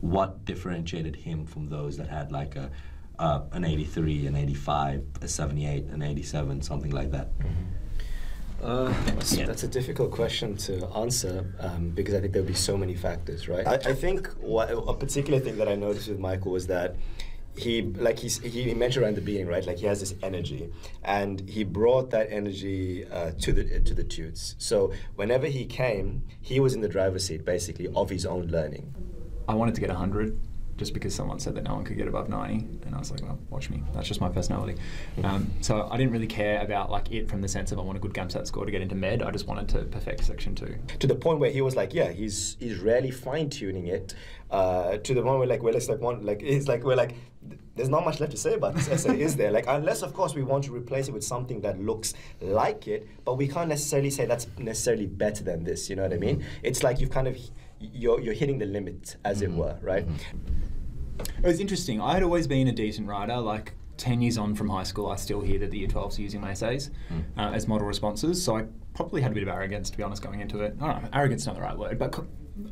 what differentiated him from those that had like an 83, an 85, a 78, an 87, something like that? That's a difficult question to answer because I think there'll be so many factors, right? I think a particular thing that I noticed with Michael was that he mentioned around the being, right? Like he has this energy, and he brought that energy to the tutes. So whenever he came, he was in the driver's seat basically of his own learning. I wanted to get 100. Just because someone said that no one could get above 90, and I was like, well, watch me. That's just my personality. So I didn't really care about like it from the sense of I want a good GAMSAT score to get into med. I just wanted to perfect section 2. To the point where he was like, yeah, he's really fine tuning it. To the point where there's not much left to say about this essay, is there? Like, unless of course we want to replace it with something that looks like it, but we can't necessarily say that's necessarily better than this. You know what I mean? It's like you've kind of you're hitting the limit, as it were, right? It was interesting. I had always been a decent writer. Like 10 years on from high school, I still hear that the Year 12s are using my essays as model responses. So I probably had a bit of arrogance, to be honest, going into it. I don't know, arrogance is not the right word, but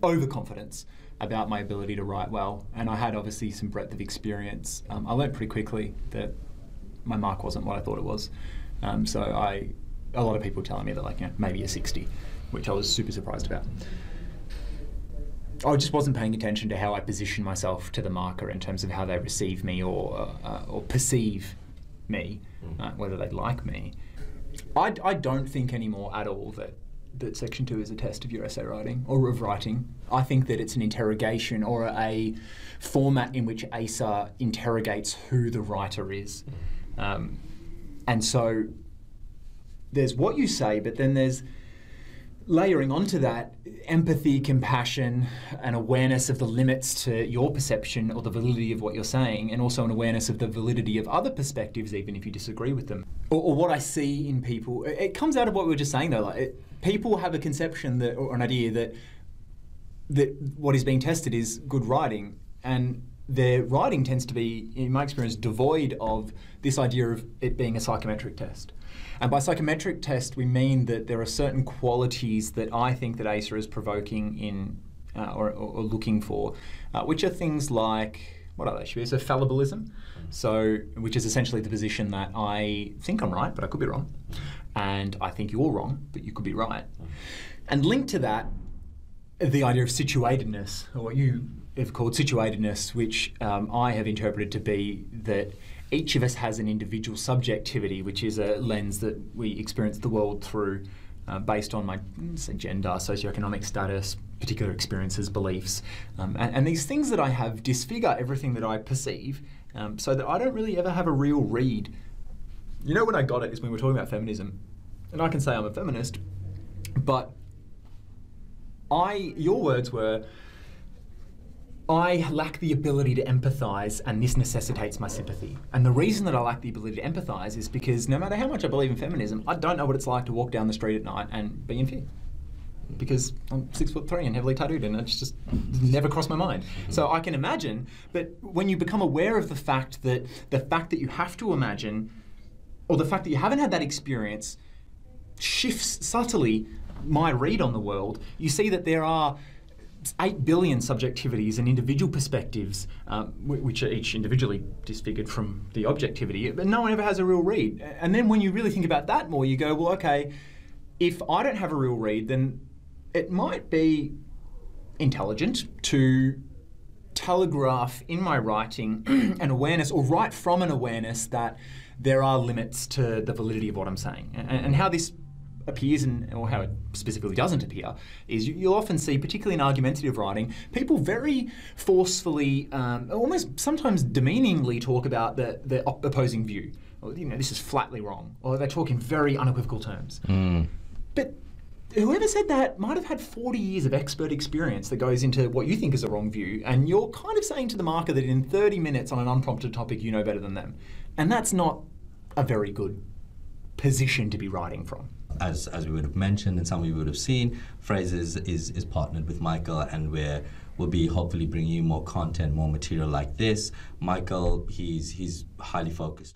overconfidence about my ability to write well. And I had obviously some breadth of experience. I learned pretty quickly that my mark wasn't what I thought it was. So a lot of people telling me that like, you know, maybe a 60, which I was super surprised about. I just wasn't paying attention to how I position myself to the marker in terms of how they receive me or perceive me, whether they like me. I don't think anymore at all that Section 2 is a test of your essay writing or of writing. I think that it's an interrogation or a format in which ASA interrogates who the writer is. And so there's what you say, but then there's layering onto that empathy, compassion, an awareness of the limits to your perception or the validity of what you're saying, and also an awareness of the validity of other perspectives, even if you disagree with them. Or what I see in people, it comes out of what we were just saying though, like people have a conception that, or an idea that what is being tested is good writing, and their writing tends to be, in my experience, devoid of this idea of it being a psychometric test. And by psychometric test, we mean that there are certain qualities that I think that ASA is provoking in or looking for, which are things like, what are they? So fallibilism, which is essentially the position that I think I'm right, but I could be wrong, and I think you're wrong, but you could be right. And linked to that, the idea of situatedness, or what you have called situatedness, which I have interpreted to be that each of us has an individual subjectivity, which is a lens that we experience the world through based on my gender, socioeconomic status, particular experiences, beliefs. And these things that I have disfigure everything that I perceive so that I don't really ever have a real read. You know when I got it is when we were talking about feminism. And I can say I'm a feminist, but your words were, I lack the ability to empathise, and this necessitates my sympathy. And the reason that I lack the ability to empathise is because no matter how much I believe in feminism, I don't know what it's like to walk down the street at night and be in fear. Because I'm 6'3" and heavily tattooed, and it's just never crossed my mind. So I can imagine, but when you become aware of the fact that you have to imagine, or the fact that you haven't had that experience, shifts subtly my read on the world, you see that there are 8 billion subjectivities and individual perspectives, which are each individually disfigured from the objectivity, but no one ever has a real read. And then when you really think about that more, you go, well, okay, if I don't have a real read, then it might be intelligent to telegraph in my writing an awareness, or write from an awareness that there are limits to the validity of what I'm saying. And how this appears, or how it specifically doesn't appear, is you'll often see, particularly in argumentative writing, people very forcefully, almost sometimes demeaningly talk about the opposing view. Or, this is flatly wrong, or they talk in very unequivocal terms. But whoever said that might have had 40 years of expert experience that goes into what you think is a wrong view, and you're kind of saying to the marker that in 30 minutes on an unprompted topic you know better than them. And that's not a very good position to be writing from. As we would have mentioned and some of you would have seen, Frasers is partnered with Michael, and we'll be hopefully bringing you more content, more material like this. Michael, he's highly focused